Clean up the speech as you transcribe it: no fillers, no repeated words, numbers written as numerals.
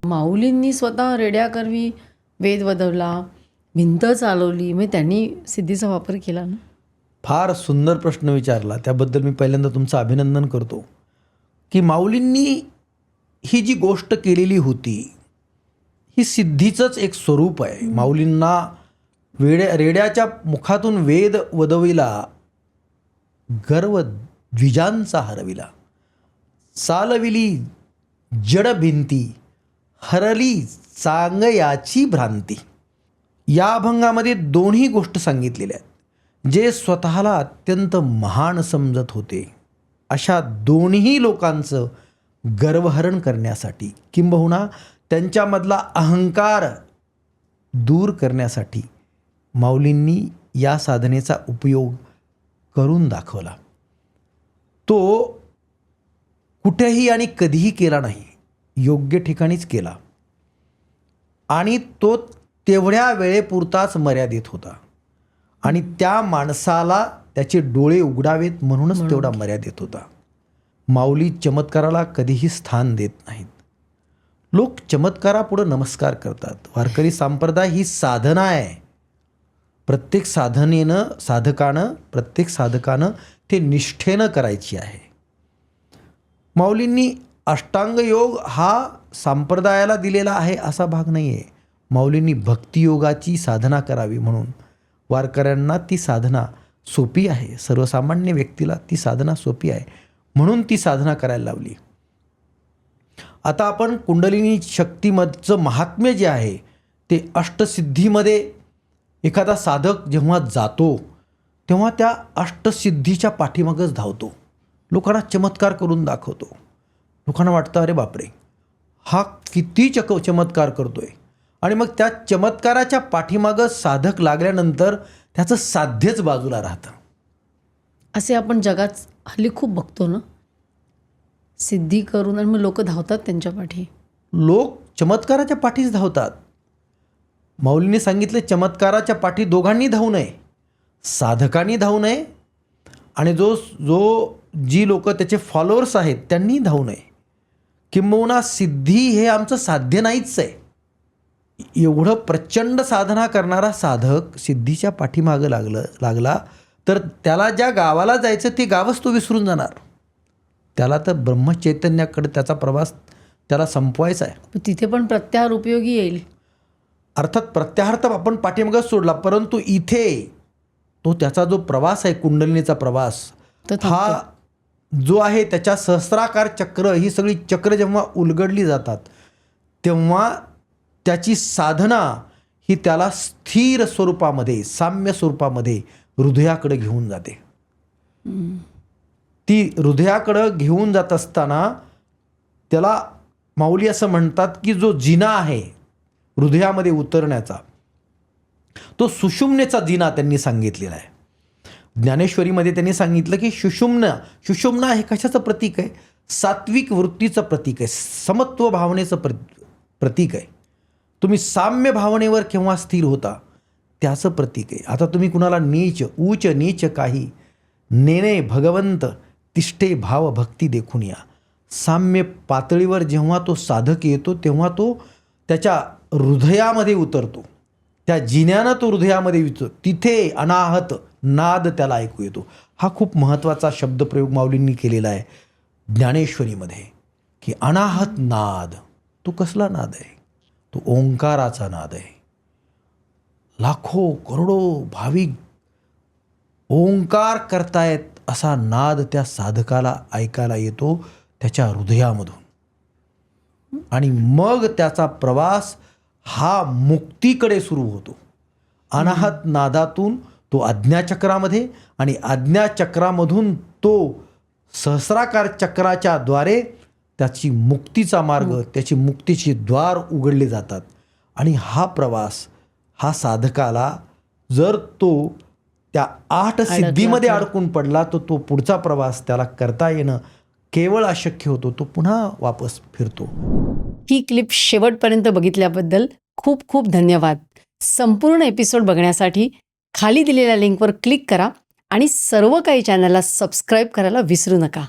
माऊलींनी स्वतः रेड्याकरवी वेद वदवला, भिंत चालवली, मग त्यांनी सिद्धीचा वापर केला ना. फार सुंदर प्रश्न विचारला, त्याबद्दल मी पहिल्यांदा तुमचं अभिनंदन करतो. की माऊलींनी ही जी गोष्ट केलेली होती ही सिद्धीचंच एक स्वरूप आहे. माऊलींना रेड्याच्या मुखातून वेद वदविला, गर्व द्विजांचा हरविला, चालविली जड भिंती, हरली चांगयाची भ्रांती. या अभंगामध्ये दोन्ही गोष्ट सांगितलेल्या आहेत. जे स्वतःला अत्यंत महान समजत होते अशा दोन्ही लोकांचं गर्वहरण करण्यासाठी, किंबहुना त्यांच्यामधला अहंकार दूर करण्यासाठी माऊलींनी या साधनेचा उपयोग करून दाखवला. तो कुठेही आणि कधीही केला नाही, योग्य ठिकाणीच केला आणि तो तेवढ्या वेळेपुरताच मर्यादित होता आणि त्या माणसाला त्याचे डोळे उघडावेत म्हणूनच तेवढा मर्यादित होता. माऊली चमत्काराला कधीही स्थान देत नाहीत. लोक चमत्कारापुढं नमस्कार करतात. वारकरी संप्रदाय ही साधना आहे. प्रत्येक साधकानं ते निष्ठेनं करायची आहे. माऊलींनी अष्टांग योग हा संप्रदायाला दिलेला आहे असा भाग नाही आहे. माऊलींनी भक्तियोगाची साधना करावी म्हणून वारकऱ्यांना ती साधना सोपी आहे. सर्वसामान्य व्यक्तीला ती साधना सोपी आहे म्हणून ती साधना करायला लावली. आता आपण कुंडलिनी शक्तीमधचं महात्म्य जे आहे ते अष्टसिद्धीमध्ये एखादा साधक जेव्हा जातो तेव्हा त्या अष्टसिद्धीच्या पाठीमागच धावतो. लोकांना चमत्कार करून दाखवतो. लोकांना वाटतं अरे बापरे, हा किती चमत्कार करतोय. आणि मग त्या चमत्काराच्या पाठीमागं साधक लागल्यानंतर त्याचं साध्यच बाजूला राहतं. असे आपण जगात हल्ली खूप बघतो ना, सिद्धी करून आणि मग लोक धावतात त्यांच्या पाठी. लोक चमत्काराच्या पाठीच धावतात. माऊलींनी सांगितले चमत्काराच्या पाठी दोघांनी धावू नये, साधकांनी धावू नये आणि जी लोक त्याचे फॉलोअर्स आहेत त्यांनी धावू नये. किंबहुना सिद्धी हे आमचं साध्य नाहीच आहे. एवढं प्रचंड साधना करणारा साधक सिद्धीच्या पाठीमागं लागला तर त्याला ज्या गावाला जायचं ते गावच तो विसरून जाणार. त्याला तर ब्रह्मचैतन्याकडे त्याचा प्रवास त्याला संपवायचा आहे. तिथे पण प्रत्याहार उपयोगी येईल. अर्थात प्रत्याहार तर आपण पाठीमागच सोडला, परंतु इथे तो त्याचा जो प्रवास आहे कुंडलिनीचा प्रवास हा जो आहे त्याच्या सहस्राकार चक्र, ही सगळी चक्र जेव्हा उलगडली जातात तेव्हा त्याची साधना ही त्याला स्थिर स्वरूपामध्ये, साम्य स्वरूपामध्ये हृदयाकडे घेऊन जाते. ती हृदयाकडं घेऊन जात असताना त्याला माऊली असं म्हणतात की जो जिना आहे हृदयामध्ये उतरण्याचा तो सुषुम्नेचा जिना त्यांनी सांगितलेला आहे. ज्ञानेश्वरीमध्ये त्यांनी सांगितलं की सुषुम्ना हे कशाचं प्रतीक आहे? सात्विक वृत्तीचं प्रतीक आहे, समत्व भावनेचं प्रतीक आहे. तुम्ही साम्य भावनेवर केव्हा स्थिर होता त्याचं प्रतीक आहे. आता तुम्ही कुणाला ऊच नीच काही नेणे भगवंत तिष्ठे भाव भक्ती देखून या. साम्य पातळीवर जेव्हा तो साधक येतो तेव्हा तो त्याच्या हृदयामध्ये उतरतो. त्या जिन्यानं तो हृदयामध्ये उतरतो. तिथे अनाहत नाद त्याला ऐकू येतो. हा खूप महत्त्वाचा शब्दप्रयोग माऊलींनी केलेला आहे ज्ञानेश्वरीमध्ये की अनाहत नाद. तो कसला नाद आहे? तो ओंकाराचा नाद आहे. लाखो करोडो भाविक ओंकार करतायत असा नाद त्या साधकाला ऐकायला येतो त्याच्या हृदयामधून आणि मग त्याचा प्रवास हा मुक्तीकडे सुरू होतो. अनाहत नादातून तो आज्ञाचक्रामध्ये आणि आज्ञाचक्रामधून तो सहस्राकार चक्राच्या द्वारे त्याची मुक्तीचा मार्ग, त्याची मुक्तीची द्वार उघडले जातात. आणि हा प्रवास हा साधकाला जर तो त्या 8 सिद्धीमध्ये अडकून पडला तर तो पुढचा प्रवास त्याला करता येणं केवळ अशक्य होतो. तो पुन्हा वापस फिरतो. ही क्लिप शेवटपर्यंत बघितल्याबद्दल खूप खूप धन्यवाद. संपूर्ण एपिसोड बघण्यासाठी खाली दिलेल्या लिंकवर क्लिक करा आणि सर्व काही चॅनलला सबस्क्राईब करायला विसरू नका.